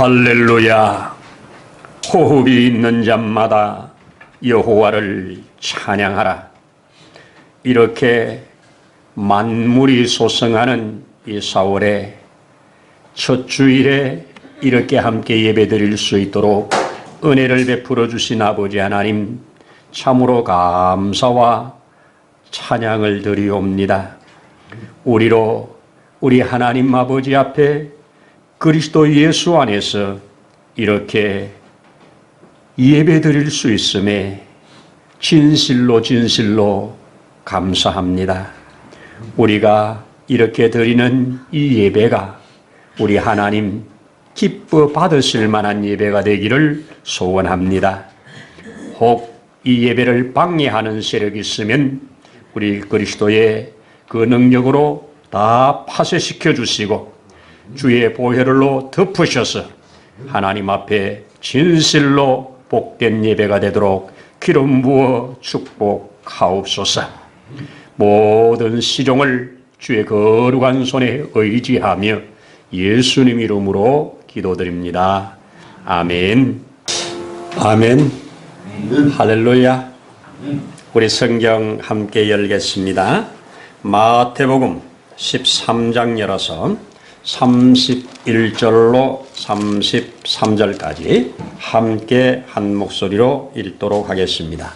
할렐루야. 호흡이 있는 자마다 여호와를 찬양하라. 이렇게 만물이 소성하는 이 4월의 첫 주일에 이렇게 함께 예배드릴 수 있도록 은혜를 베풀어 주신 아버지 하나님, 참으로 감사와 찬양을 드리옵니다. 우리 하나님 아버지 앞에 그리스도 예수 안에서 이렇게 예배드릴 수 있음에 진실로 감사합니다. 우리가 이렇게 드리는 이 예배가 우리 하나님 기뻐 받으실 만한 예배가 되기를 소원합니다. 혹 이 예배를 방해하는 세력이 있으면 우리 그리스도의 그 능력으로 다 파쇄시켜 주시고 주의 보혈로 덮으셔서 하나님 앞에 진실로 복된 예배가 되도록 기름 부어 축복하옵소서. 모든 시종을 주의 거룩한 손에 의지하며 예수님 이름으로 기도드립니다. 아멘. 아멘. 할렐루야. 우리 성경 함께 열겠습니다. 마태복음 13장 열어서 31절로 33절까지 함께 한 목소리로 읽도록 하겠습니다.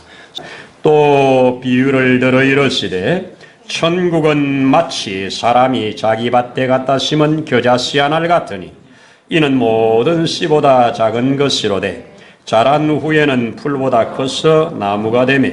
또 비유를 들어 이르시되 천국은 마치 사람이 자기 밭에 갖다 심은 겨자씨 하나를 같으니 이는 모든 씨보다 작은 것이로되 자란 후에는 풀보다 커서 나무가 되며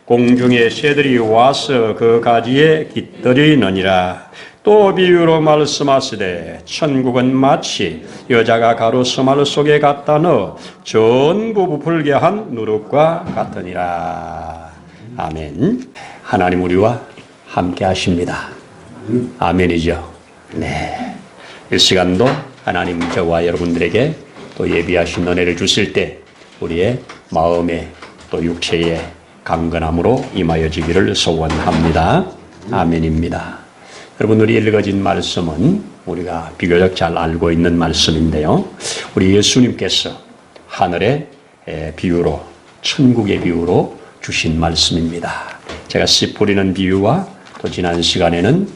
공중의 새들이 와서 그 가지에 깃들이느니라. 또 비유로 말씀하시되 천국은 마치 여자가 가루 스마르 속에 갖다 넣어 전부 부풀게 한 누룩과 같으니라. 아멘. 하나님 우리와 함께 하십니다. 아멘이죠. 네. 이 시간도 하나님 저와 여러분들에게 또 예비하신 은혜를 주실 때 우리의 마음에 또 육체에 강건함으로 임하여지기를 소원합니다. 아멘입니다. 여러분들이 읽어진 말씀은 우리가 비교적 잘 알고 있는 말씀인데요. 우리 예수님께서 하늘의 비유로, 천국의 비유로 주신 말씀입니다. 제가 씨 뿌리는 비유와 또 지난 시간에는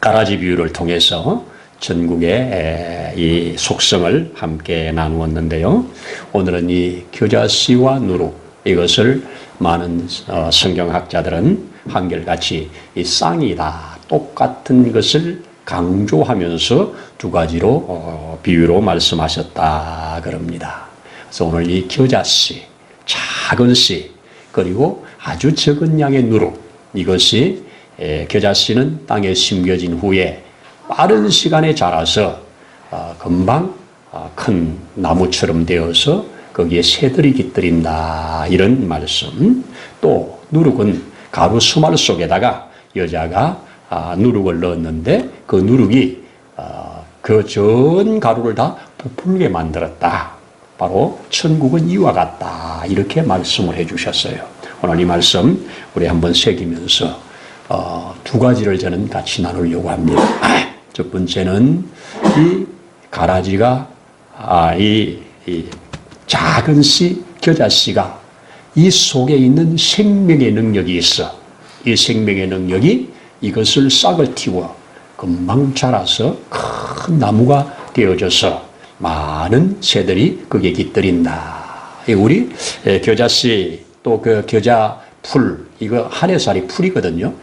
가라지 비유를 통해서 전국의 이 속성을 함께 나누었는데요. 오늘은 이 겨자씨와 누룩, 이것을 많은 성경학자들은 한결같이 이 쌍이다, 똑같은 것을 강조하면서 두 가지로 비유로 말씀하셨다 그럽니다. 그래서 오늘 이 겨자씨, 작은 씨, 그리고 아주 적은 양의 누룩, 이것이 겨자씨는 땅에 심겨진 후에 빠른 시간에 자라서 금방 큰 나무처럼 되어서 거기에 새들이 깃들인다, 이런 말씀. 또 누룩은 가루 수말 속에다가 여자가 누룩을 넣었는데 그 누룩이 그 전 가루를 다 부풀게 만들었다. 바로 천국은 이와 같다, 이렇게 말씀을 해주셨어요. 오늘 이 말씀 우리 한번 새기면서 두 가지를 저는 같이 나누려고 합니다. 첫 번째는 이 가라지가 이 작은 씨, 겨자씨가 이 속에 있는 생명의 능력이 있어. 이 생명의 능력이 이것을 싹을 틔워 금방 자라서 큰 나무가 되어져서 많은 새들이 거기에 깃들인다. 우리 겨자씨 또 그 겨자 풀, 이거 한해살이 풀이거든요.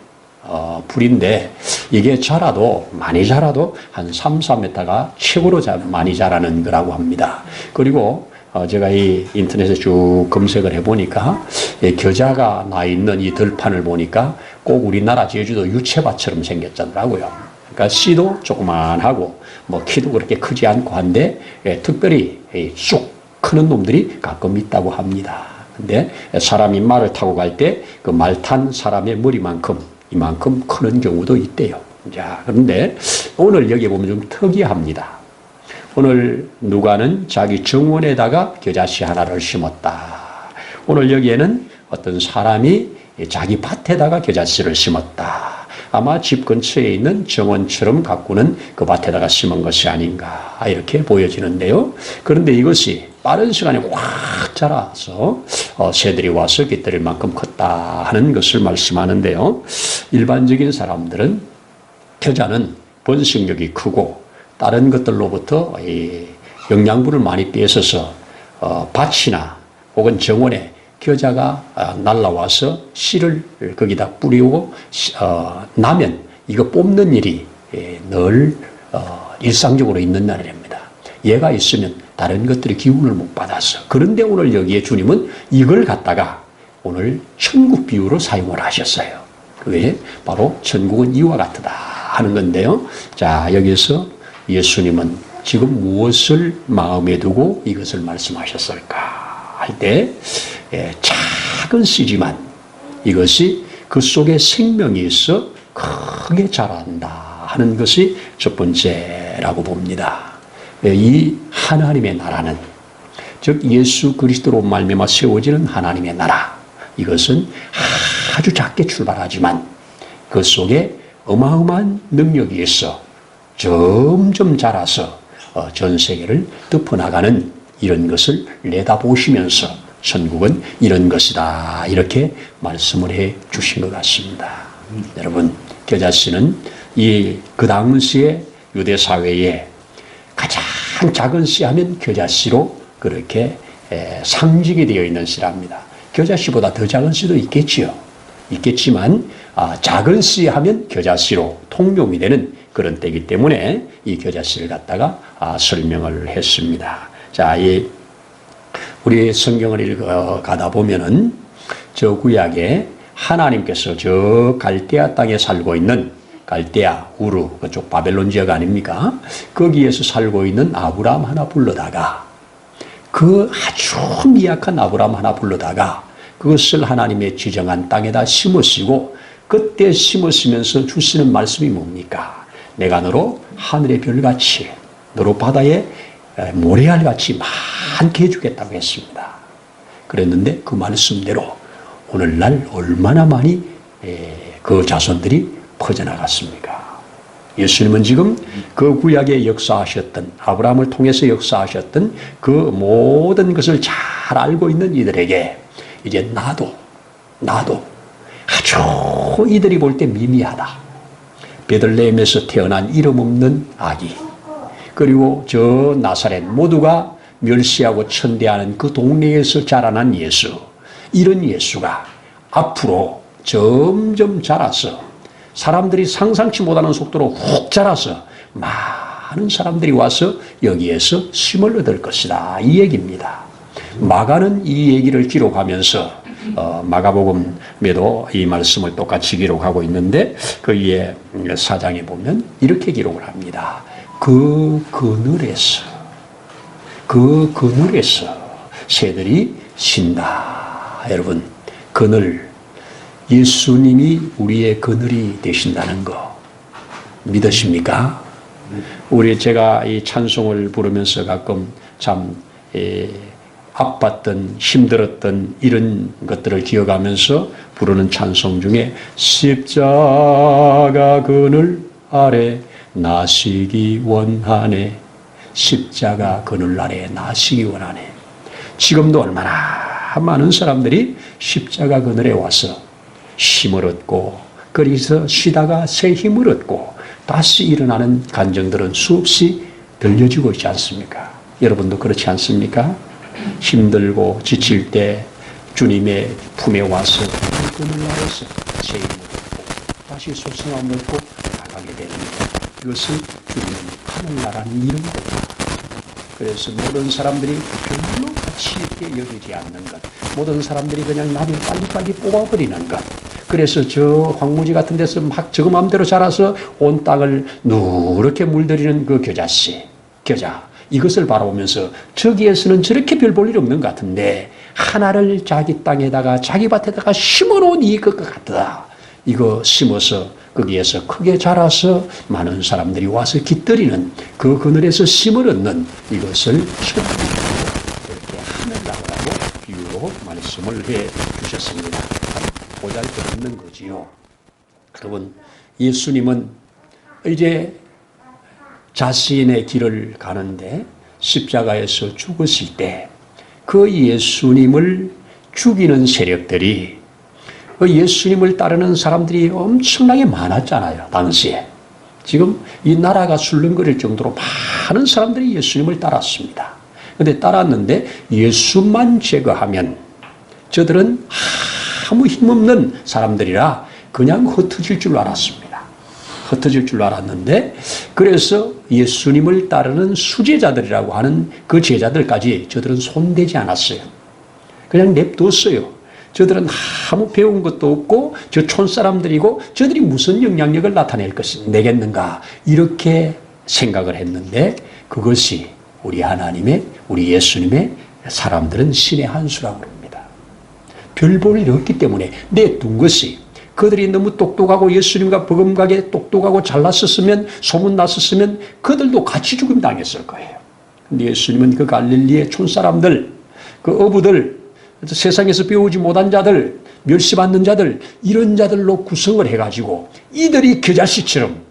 풀인데 이게 자라도 많이 자라도 한 3-4m가 최고로 많이 자라는 거라고 합니다. 그리고 제가 이 인터넷에 쭉 검색을 해보니까 겨자가 나 있는 이 들판을 보니까 꼭 우리나라 제주도 유채밭처럼 생겼더라고요. 그러니까 씨도 조그만하고 뭐 키도 그렇게 크지 않고 한데 특별히 쑥 크는 놈들이 가끔 있다고 합니다. 근데 사람이 말을 타고 갈 때 그 말 탄 사람의 머리만큼 이만큼 크는 경우도 있대요. 자, 그런데 오늘 여기 보면 좀 특이합니다. 오늘 누가는 자기 정원에다가 겨자씨 하나를 심었다. 오늘 여기에는 어떤 사람이 자기 밭에다가 겨자씨를 심었다. 아마 집 근처에 있는 정원처럼 가꾸는 그 밭에다가 심은 것이 아닌가 이렇게 보여지는데요. 그런데 이것이 빠른 시간에 확 자라서 새들이 와서 깃들일 만큼 컸다 하는 것을 말씀하는데요. 일반적인 사람들은 겨자는 번식력이 크고 다른 것들로부터 이 영양분을 많이 뺏어서 밭이나 혹은 정원에 겨자가 날라와서 씨를 거기다 뿌리고 나면 이거 뽑는 일이 늘 일상적으로 있는 날입니다. 얘가 있으면 다른 것들이 기운을 못 받아서. 그런데 오늘 여기에 주님은 이걸 갖다가 오늘 천국 비유로 사용을 하셨어요. 그게 바로 천국은 이와 같다 하는 건데요. 자, 여기서 예수님은 지금 무엇을 마음에 두고 이것을 말씀하셨을까 할 때 작은 씨지만 이것이 그 속에 생명이 있어 크게 자란다 하는 것이 첫 번째라고 봅니다. 이 하나님의 나라는 즉 예수 그리스도로 말미암아 세워지는 하나님의 나라, 이것은 아주 작게 출발하지만 그 속에 어마어마한 능력이 있어 점점 자라서 전 세계를 덮어나가는 이런 것을 내다보시면서 천국은 이런 것이다 이렇게 말씀을 해 주신 것 같습니다. 여러분, 겨자씨는 그 당시에 유대 사회에 가장 작은 씨 하면 겨자씨로 그렇게 상징이 되어 있는 씨랍니다. 겨자씨보다 더 작은 씨도 있겠지요. 있겠지만 작은 씨 하면 겨자씨로 통용이 되는 그런 때이기 때문에 이 겨자씨를 갖다가 설명을 했습니다. 자, 우리 성경을 읽어가다 보면은 저 구약에 하나님께서 저 갈대아 땅에 살고 있는 갈대아, 우르, 그쪽 바벨론 지역 아닙니까? 거기에서 살고 있는 아브라함 하나 불러다가 그 아주 미약한 아브라함 하나 불러다가 그것을 하나님의 지정한 땅에다 심으시고 그때 심으시면서 주시는 말씀이 뭡니까? 내가 너로 하늘의 별같이 너로 바다의 모래알같이 많게 해주겠다고 했습니다. 그랬는데 그 말씀대로 오늘날 얼마나 많이 그 자손들이 퍼져나갔습니까? 예수님은 지금 그 구약에 역사하셨던 아브라함을 통해서 역사하셨던 그 모든 것을 잘 알고 있는 이들에게 이제 나도 아주 이들이 볼 때 미미하다. 베들레헴에서 태어난 이름 없는 아기, 그리고 저 나사렛 모두가 멸시하고 천대하는 그 동네에서 자라난 예수, 이런 예수가 앞으로 점점 자라서 사람들이 상상치 못하는 속도로 훅 자라서 많은 사람들이 와서 여기에서 힘을 얻을 것이다, 이 얘기입니다. 마가는 이 얘기를 기록하면서 마가복음에도 이 말씀을 똑같이 기록하고 있는데 그 위에 4장에 보면 이렇게 기록을 합니다. 그 그늘에서 새들이 쉰다. 여러분, 그늘, 예수님이 우리의 그늘이 되신다는 거 믿으십니까? 제가 이 찬송을 부르면서 가끔 참 아팠던 힘들었던 이런 것들을 기억하면서 부르는 찬송 중에 십자가 그늘 아래 나시기 원하네, 십자가 그늘 아래 나시기 원하네. 지금도 얼마나 많은 사람들이 십자가 그늘에 와서 힘을 얻고 거기서 쉬다가 새 힘을 얻고 다시 일어나는 간증들은 수없이 들려지고 있지 않습니까? 여러분도 그렇지 않습니까? 힘들고 지칠 때 주님의 품에 와서 그늘 아래서 새 힘을 얻고 다시 소성함을 얻고 나가게 됩니다. 이것은 주님은 하늘나라는 이런 겁니다. 그래서 모든 사람들이 별로 가치 있게 여기지 않는 것, 모든 사람들이 그냥 나를 빨리빨리 뽑아버리는 것, 그래서 저 황무지 같은 데서 막 저거 마음대로 자라서 온 땅을 누렇게 물들이는 그 겨자, 이것을 바라보면서 저기에서는 저렇게 별 볼 일 없는 것 같은데 하나를 자기 땅에다가 자기 밭에다가 심어놓은 이것 같다. 이거 심어서 거기에서 크게 자라서 많은 사람들이 와서 깃들이는 그 그늘에서 심을 얻는 이것을 천국이라고 이렇게 하늘나라라고 비유로 말씀하셨습니다. 말씀을 해 주셨습니다. 보잘것없는 거지요. 여러분, 예수님은 이제 자신의 길을 가는데 십자가에서 죽으실 때 그 예수님을 죽이는 세력들이 그 예수님을 따르는 사람들이 엄청나게 많았잖아요. 당시에. 지금 이 나라가 술렁거릴 정도로 많은 사람들이 예수님을 따랐습니다. 그런데 따랐는데 예수만 제거하면 저들은 아무 힘없는 사람들이라 그냥 흩어질 줄 알았습니다. 흩어질 줄 알았는데 그래서 예수님을 따르는 수제자들이라고 하는 그 제자들까지 저들은 손대지 않았어요. 그냥 냅뒀어요. 저들은 아무 배운 것도 없고 저 촌사람들이고 저들이 무슨 영향력을 내겠는가 이렇게 생각을 했는데 그것이 우리 하나님의 우리 예수님의 사람들은 신의 한 수라고 합니다. 별 볼 일 없기 때문에 내둔 것이 그들이 너무 똑똑하고 예수님과 버금가게 똑똑하고 잘났었으면 소문났었으면 그들도 같이 죽임 당했을 거예요. 근데 예수님은 그 갈릴리의 촌사람들 그 어부들 세상에서 배우지 못한 자들 멸시받는 자들 이런 자들로 구성을 해가지고 이들이 겨자씨처럼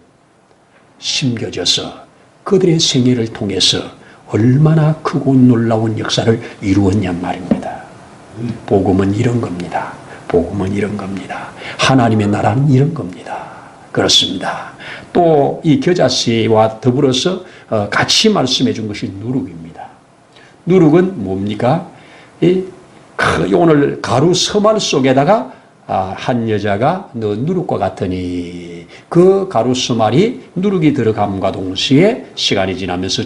심겨져서 그들의 생애를 통해서 얼마나 크고 놀라운 역사를 이루었냔 말입니다. 복음은 이런 겁니다. 복음은 이런 겁니다. 하나님의 나라는 이런 겁니다. 그렇습니다. 또 이 겨자씨와 더불어서 같이 말씀해 준 것이 누룩입니다. 누룩은 뭡니까? 오늘 가루 서말 속에다가 한 여자가 너 누룩과 같으니 그 가루 서말이 누룩이 들어감과 동시에 시간이 지나면서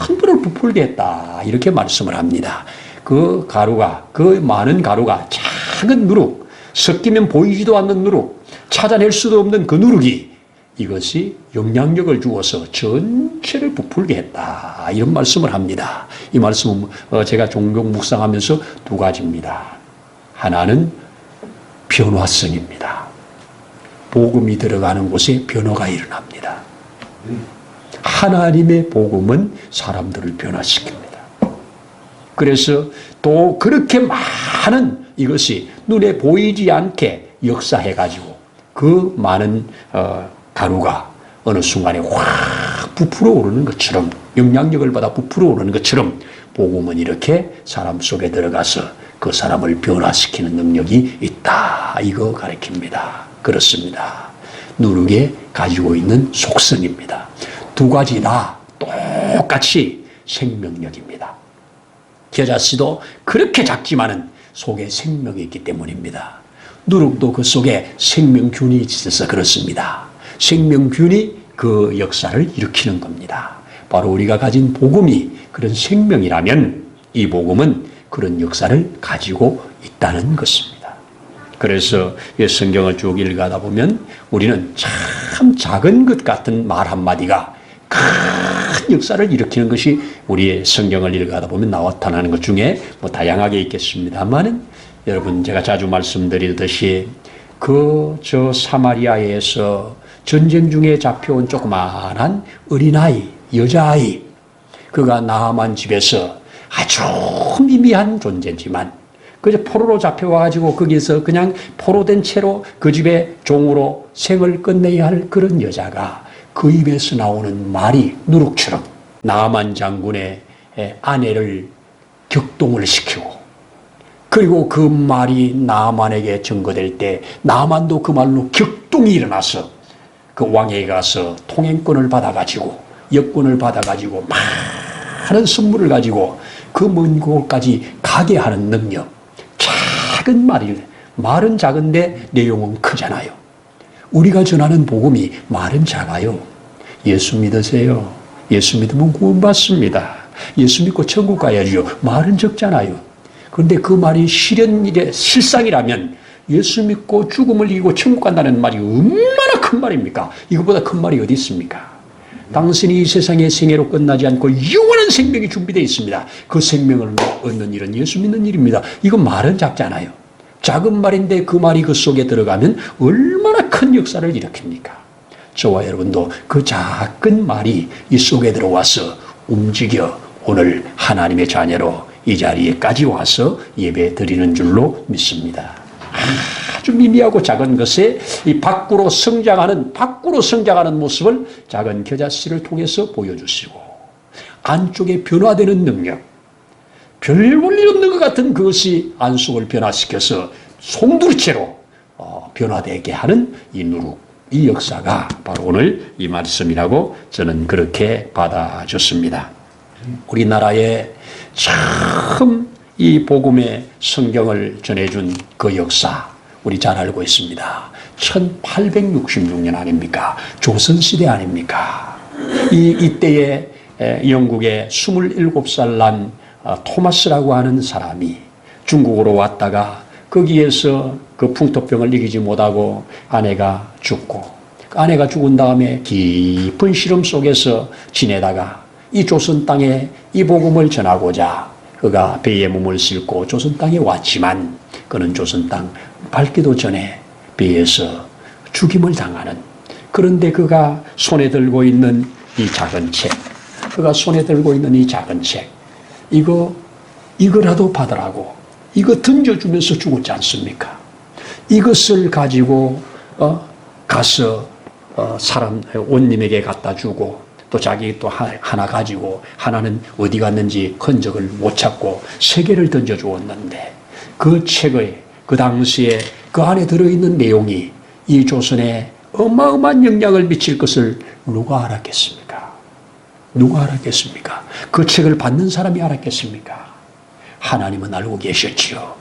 전부를 부풀게 했다. 이렇게 말씀을 합니다. 그 가루가 그 많은 가루가 작은 누룩 섞이면 보이지도 않는 누룩 찾아낼 수도 없는 그 누룩이 이것이 영향력을 주어서 전체를 부풀게 했다. 이런 말씀을 합니다. 이 말씀은 제가 종종 묵상하면서 두 가지입니다. 하나는 변화성입니다. 복음이 들어가는 곳에 변화가 일어납니다. 하나님의 복음은 사람들을 변화시킵니다. 그래서 또 그렇게 많은 이것이 눈에 보이지 않게 역사해가지고 그 많은 가루가 어느 순간에 확 부풀어 오르는 것처럼 영향력을 받아 부풀어 오르는 것처럼 복음은 이렇게 사람 속에 들어가서 그 사람을 변화시키는 능력이 있다. 이거 가르칩니다. 그렇습니다. 누룩에 가지고 있는 속성입니다. 두 가지 다 똑같이 생명력입니다. 겨자씨도 그렇게 작지만은 속에 생명이 있기 때문입니다. 누룩도 그 속에 생명균이 있어서 그렇습니다. 생명균이 그 역사를 일으키는 겁니다. 바로 우리가 가진 복음이 그런 생명이라면 이 복음은 그런 역사를 가지고 있다는 것입니다. 그래서 이 성경을 쭉 읽어가다 보면 우리는 참 작은 것 같은 말 한마디가 큰 역사를 일으키는 것이 우리의 성경을 읽어가다 보면 나타나는 것 중에 다양하게 있겠습니다만은 여러분 제가 자주 말씀드리듯이 저 사마리아에서 전쟁 중에 잡혀온 조그마한 어린아이, 여자아이 그가 나아만 집에서 아주 미미한 존재지만 그저 포로로 잡혀와가지고 거기서 그냥 포로된 채로 그 집에 종으로 생을 끝내야 할 그런 여자가 그 입에서 나오는 말이 누룩처럼 나아만 장군의 아내를 격동을 시키고 그리고 그 말이 나아만에게 전거될 때 나아만도 그 말로 격동이 일어나서 그 왕에게 가서 통행권을 받아가지고 여권을 받아가지고 많은 선물을 가지고 그 먼 곳까지 가게 하는 능력. 작은 말은 작은데 내용은 크잖아요. 우리가 전하는 복음이 말은 작아요. 예수 믿으세요. 예수 믿으면 구원받습니다. 예수 믿고 천국 가야죠. 말은 적잖아요. 그런데 그 말이 실상이라면 예수 믿고 죽음을 이기고 천국 간다는 말이 얼마나 큰 말입니까? 이것보다 큰 말이 어디 있습니까? 당신이 이 세상의 생애로 끝나지 않고 영원한 생명이 준비되어 있습니다. 그 생명을 얻는 일은 예수 믿는 일입니다. 이거 말은 작잖아요. 작은 말인데 그 말이 그 속에 들어가면 얼마나 큰 역사를 일으킵니까? 저와 여러분도 그 작은 말이 이 속에 들어와서 움직여 오늘 하나님의 자녀로 이 자리에까지 와서 예배 드리는 줄로 믿습니다. 아주 미미하고 작은 것에 이 밖으로 성장하는 모습을 작은 겨자씨를 통해서 보여주시고, 안쪽에 변화되는 능력, 별 볼 일 없는 것 같은 그것이 안속을 변화시켜서 송두리째로 변화되게 하는 이 누룩, 이 역사가 바로 오늘 이 말씀이라고 저는 그렇게 받아줬습니다. 우리나라에 참 이 복음의 성경을 전해준 그 역사 우리 잘 알고 있습니다. 1866년 아닙니까? 조선시대 아닙니까? 이때에 영국에 27살 난 토마스라고 하는 사람이 중국으로 왔다가 거기에서 그 풍토병을 이기지 못하고 아내가 죽고, 아내가 죽은 다음에 깊은 시름 속에서 지내다가 이 조선 땅에 이 복음을 전하고자 그가 배에 몸을 싣고 조선 땅에 왔지만, 그는 조선 땅 밟기도 전에 배에서 죽임을 당하는, 그런데 그가 손에 들고 있는 이 작은 책, 이거라도 받으라고, 이거 던져주면서 죽었지 않습니까? 이것을 가지고 가서 사람 원님에게 갖다 주고, 또 자기 또 하나 가지고, 하나는 어디 갔는지 흔적을 못 찾고 3개를 던져주었는데, 그 책의 그 당시에 그 안에 들어있는 내용이 이 조선에 어마어마한 영향을 미칠 것을 누가 알았겠습니까? 누가 알았겠습니까? 그 책을 받는 사람이 알았겠습니까? 하나님은 알고 계셨지요.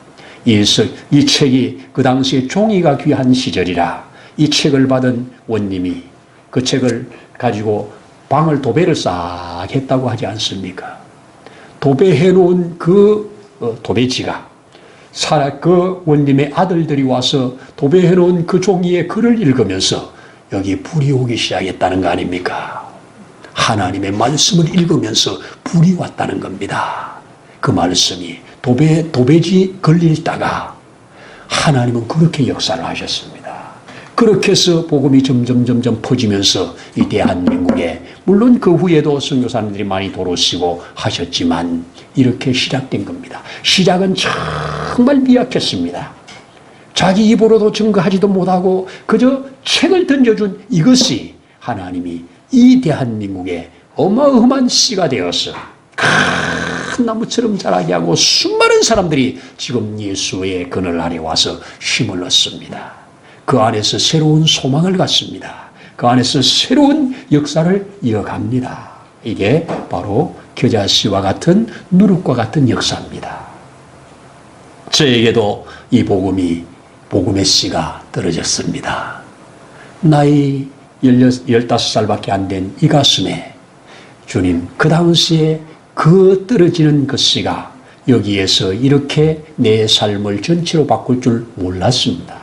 이 책이 그 당시에 종이가 귀한 시절이라 이 책을 받은 원님이 그 책을 가지고 방을 도배를 싹 했다고 하지 않습니까? 도배해 놓은 그 도배지가 그 원님의 아들들이 와서 도배해 놓은 그 종이의 글을 읽으면서 여기 불이 오기 시작했다는 거 아닙니까? 하나님의 말씀을 읽으면서 불이 왔다는 겁니다. 그 말씀이 도배지 걸리다가 하나님은 그렇게 역사를 하셨습니다. 그렇게 해서 복음이 점점 퍼지면서 이 대한민국에, 물론 그 후에도 선교사님들이 많이 돌아오시고 하셨지만 이렇게 시작된 겁니다. 시작은 정말 미약했습니다. 자기 입으로도 증거하지도 못하고 그저 책을 던져준 이것이 하나님이 이 대한민국에 어마어마한 씨가 되어서 큰 나무처럼 자라게 하고 수많은 사람들이 지금 예수의 그늘 아래 와서 힘을 얻습니다. 그 안에서 새로운 소망을 갖습니다. 그 안에서 새로운 역사를 이어갑니다. 이게 바로 겨자씨와 같은 누룩과 같은 역사입니다. 저에게도 이 복음의 씨가 떨어졌습니다. 나이 15살밖에 안 된 이 가슴에 주님, 그 당시에 그 떨어지는 그 씨가 여기에서 이렇게 내 삶을 전체로 바꿀 줄 몰랐습니다.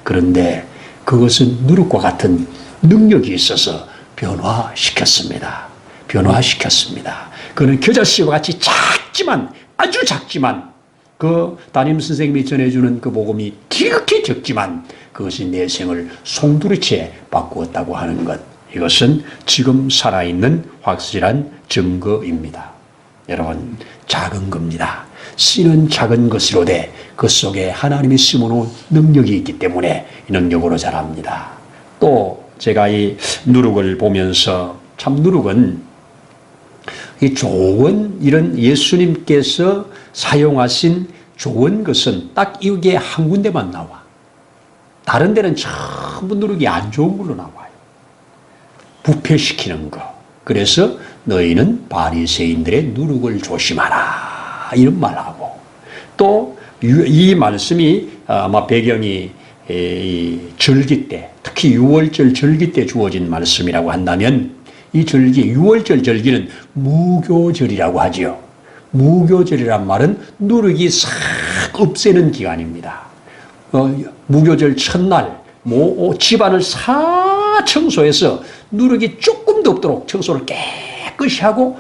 그런데 그것은 누룩과 같은 능력이 있어서 변화시켰습니다. 그는 겨자씨와 같이 아주 작지만 그 담임 선생님이 전해주는 그 복음이 지극히 적지만 그것이 내 생을 송두리째 바꾸었다고 하는 것, 이것은 지금 살아있는 확실한 증거입니다. 여러분, 작은 겁니다. 씨는 작은 것이로되 그 속에 하나님이 심어놓은 능력이 있기 때문에 이 능력으로 자랍니다. 또 제가 이 누룩을 보면서 참 누룩은 이 좋은, 이런 예수님께서 사용하신 좋은 것은 딱 이게 한 군데만 나와. 다른 데는 전부 누룩이 안 좋은 걸로 나와요. 부패시키는 거. 그래서 너희는 바리새인들의 누룩을 조심하라, 이런 말하고, 또 이 말씀이 아마 배경이 절기 때, 특히 유월절 절기 때 주어진 말씀이라고 한다면, 이 절기, 유월절 절기는 무교절이라고 하지요. 무교절이란 말은 누룩이 싹 없애는 기간입니다. 무교절 첫날 집안을 싹 청소해서 누룩이 조금도 없도록 청소를 깨끗이 하고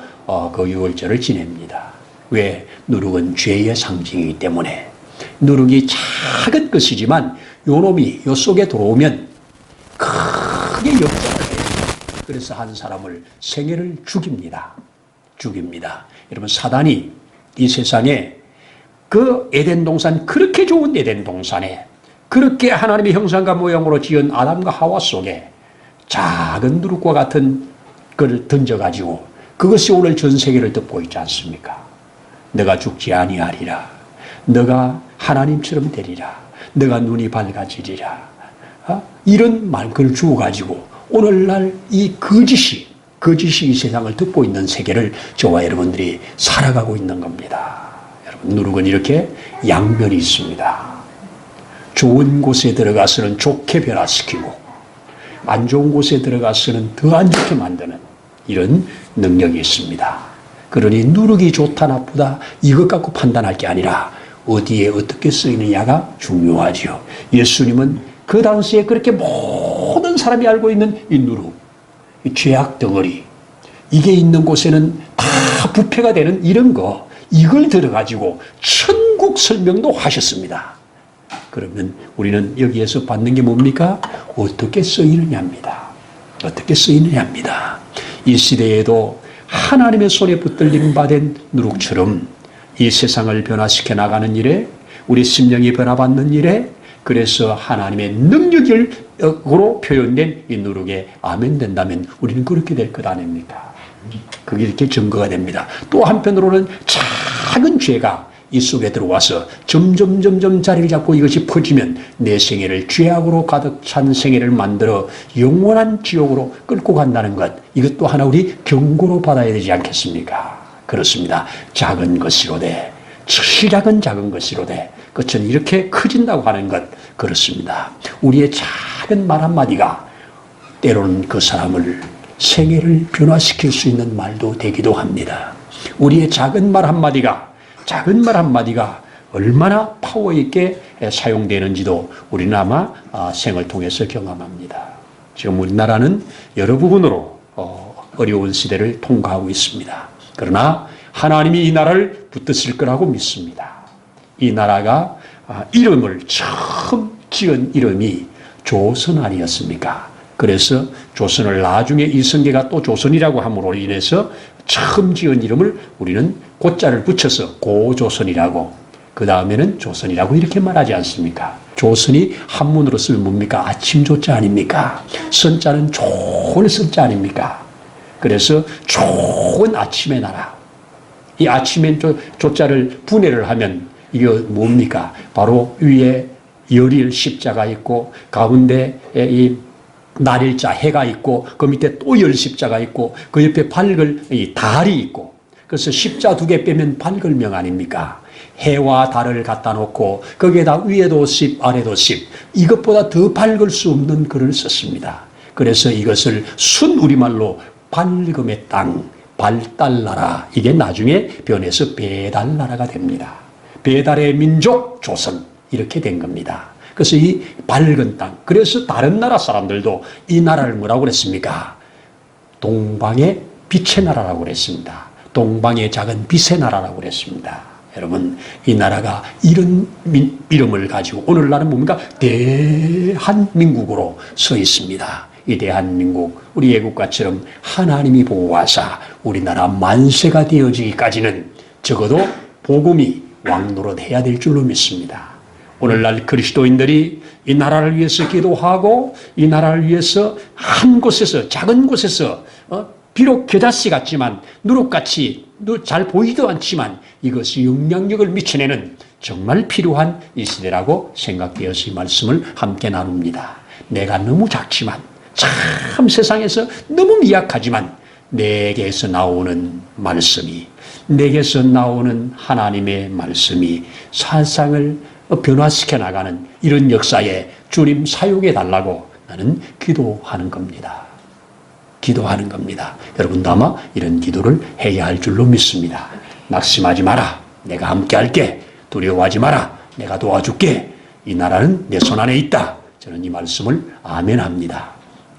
그 유월절을 지냅니다. 왜? 누룩은 죄의 상징이기 때문에. 누룩이 작은 것이지만 요놈이 요 속에 들어오면 크게 역사가 돼요. 그래서 한 사람을 생애를 죽입니다. 여러분, 사단이 이 세상에 그 에덴 동산, 그렇게 좋은 에덴 동산에 그렇게 하나님의 형상과 모양으로 지은 아담과 하와 속에 작은 누룩과 같은 것을 던져가지고 그것이 오늘 전 세계를 덮고 있지 않습니까? 너가 죽지 아니하리라. 너가 하나님처럼 되리라. 너가 눈이 밝아지리라. 이런 말을 주어가지고 오늘날 이 거짓이 이 세상을 덮고 있는 세계를 저와 여러분들이 살아가고 있는 겁니다. 여러분, 누룩은 이렇게 양면이 있습니다. 좋은 곳에 들어가서는 좋게 변화시키고 안 좋은 곳에 들어가서는 더 안 좋게 만드는 이런 능력이 있습니다. 그러니 누룩이 좋다 나쁘다 이것 갖고 판단할 게 아니라 어디에 어떻게 쓰이느냐가 중요하지요. 예수님은 그 당시에 그렇게 모든 사람이 알고 있는 이 누룩, 이 죄악 덩어리, 이게 있는 곳에는 다 부패가 되는 이런 거, 이걸 들어가지고 천국 설명도 하셨습니다. 그러면 우리는 여기에서 받는 게 뭡니까? 어떻게 쓰이느냐입니다. 어떻게 쓰이느냐입니다. 이 시대에도 하나님의 손에 붙들림 받은 누룩처럼 이 세상을 변화시켜 나가는 일에, 우리 심령이 변화받는 일에, 그래서 하나님의 능력으로 표현된 이 누룩에 아멘 된다면 우리는 그렇게 될 것 아닙니까? 그게 이렇게 증거가 됩니다. 또 한편으로는 작은 죄가 이 속에 들어와서 점점 자리를 잡고 이것이 퍼지면 내 생애를 죄악으로 가득 찬 생애를 만들어 영원한 지옥으로 끌고 간다는 것, 이것도 하나 우리 경고로 받아야 되지 않겠습니까? 그렇습니다. 작은 것이로되, 시작은 작은 것이로되 끝은 이렇게 커진다고 하는 것, 그렇습니다. 우리의 작은 말 한마디가 때로는 그 사람을 생애를 변화시킬 수 있는 말도 되기도 합니다. 우리의 작은 말 한마디가 얼마나 파워 있게 사용되는지도 우리는 아마 생을 통해서 경험합니다. 지금 우리나라는 여러 부분으로 어려운 시대를 통과하고 있습니다. 그러나 하나님이 이 나라를 붙드실 거라고 믿습니다. 이 나라가 이름을 처음 지은 이름이 조선 아니었습니까? 그래서 조선을 나중에 이성계가 또 조선이라고 함으로 인해서 처음 지은 이름을 우리는 고자를 붙여서 고조선이라고, 그 다음에는 조선이라고 이렇게 말하지 않습니까? 조선이 한문으로 쓰면 뭡니까? 아침 조자 아닙니까? 선자는 좋은 선자 아닙니까? 그래서 좋은 아침의 나라. 이 아침의 조자를 분해를 하면 이게 뭡니까? 바로 위에 열일 십자가 있고 가운데 이 날일자 해가 있고 그 밑에 또 열 십자가 있고 그 옆에 밝을 이 달이 있고, 그래서 십자 두 개 빼면 밝을 명 아닙니까? 해와 달을 갖다 놓고 거기에다 위에도 십 아래도 십, 이것보다 더 밝을 수 없는 글을 썼습니다. 그래서 이것을 순 우리말로 밝음의 땅, 발달나라, 이게 나중에 변해서 배달나라가 됩니다. 배달의 민족 조선, 이렇게 된 겁니다. 그래서 이 밝은 땅, 그래서 다른 나라 사람들도 이 나라를 뭐라고 그랬습니까? 동방의 빛의 나라라고 그랬습니다. 동방의 작은 빛의 나라라고 그랬습니다. 여러분, 이 나라가 이런 이름을 가지고 오늘날은 뭡니까? 대한민국으로 서 있습니다. 이 대한민국, 우리 애국가처럼 하나님이 보호하사 우리나라 만세가 되어지기까지는 적어도 복음이 왕노릇해야 될 줄로 믿습니다. 오늘날 그리스도인들이 이 나라를 위해서 기도하고 이 나라를 위해서 한 곳에서, 작은 곳에서 비록 겨자씨 같지만 누룩같이 잘 보이지도 않지만 이것이 영향력을 미쳐내는 정말 필요한 이 시대라고 생각되어서 이 말씀을 함께 나눕니다. 내가 너무 작지만, 참 세상에서 너무 미약하지만 내게서 나오는 말씀이, 내게서 나오는 하나님의 말씀이 세상을 변화시켜 나가는 이런 역사에 주님 사용해 달라고 나는 기도하는 겁니다. 기도하는 겁니다. 여러분도 아마 이런 기도를 해야 할 줄로 믿습니다. 낙심하지 마라. 내가 함께 할게. 두려워하지 마라. 내가 도와줄게. 이 나라는 내 손 안에 있다. 저는 이 말씀을 아멘합니다.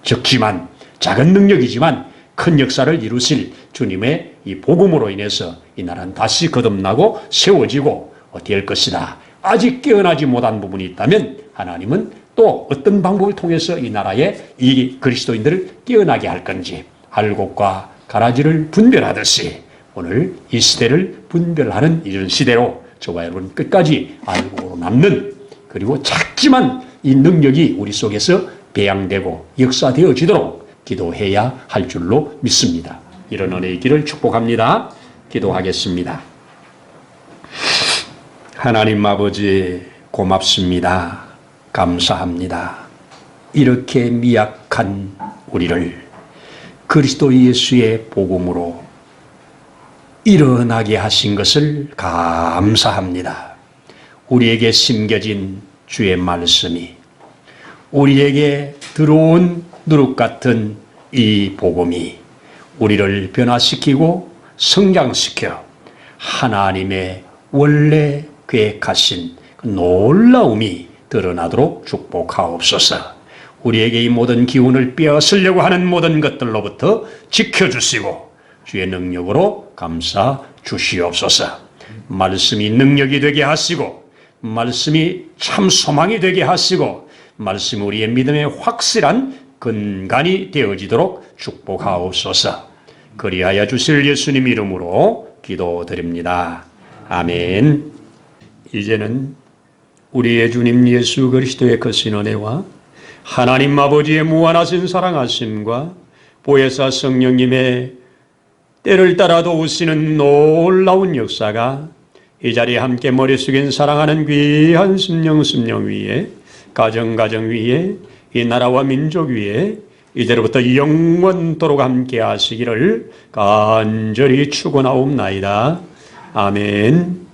적지만, 작은 능력이지만 큰 역사를 이루실 주님의 이 복음으로 인해서 이 나라는 다시 거듭나고 세워지고 어떻게 할 것이다. 아직 깨어나지 못한 부분이 있다면 하나님은 또 어떤 방법을 통해서 이 나라에 이 그리스도인들을 깨어나게 할 건지, 알곡과 가라지를 분별하듯이 오늘 이 시대를 분별하는 이런 시대로 저와 여러분 끝까지 알고 남는, 그리고 작지만 이 능력이 우리 속에서 배양되고 역사되어지도록 기도해야 할 줄로 믿습니다. 이런 은혜 있기를 축복합니다. 기도하겠습니다. 하나님 아버지, 고맙습니다. 감사합니다. 이렇게 미약한 우리를 그리스도 예수의 복음으로 일어나게 하신 것을 감사합니다. 우리에게 심겨진 주의 말씀이, 우리에게 들어온 누룩 같은 이 복음이 우리를 변화시키고 성장시켜 하나님의 원래 계획하신 그 놀라움이 드러나도록 축복하옵소서. 우리에게 이 모든 기운을 빼앗으려고 하는 모든 것들로부터 지켜주시고 주의 능력으로 감싸 주시옵소서. 말씀이 능력이 되게 하시고, 말씀이 참 소망이 되게 하시고, 말씀이 우리의 믿음의 확실한 근간이 되어지도록 축복하옵소서. 그리하여 주실 예수님 이름으로 기도드립니다. 아멘. 이제는 우리의 주님 예수 그리스도의 크신 은혜와 하나님 아버지의 무한하신 사랑하심과 보혜사 성령님의 때를 따라 도우시는 놀라운 역사가 이 자리에 함께 머리 숙인 사랑하는 귀한 심령 위에, 가정 위에, 이 나라와 민족 위에 이제로부터 영원토록 함께 하시기를 간절히 축원하옵나이다. 아멘.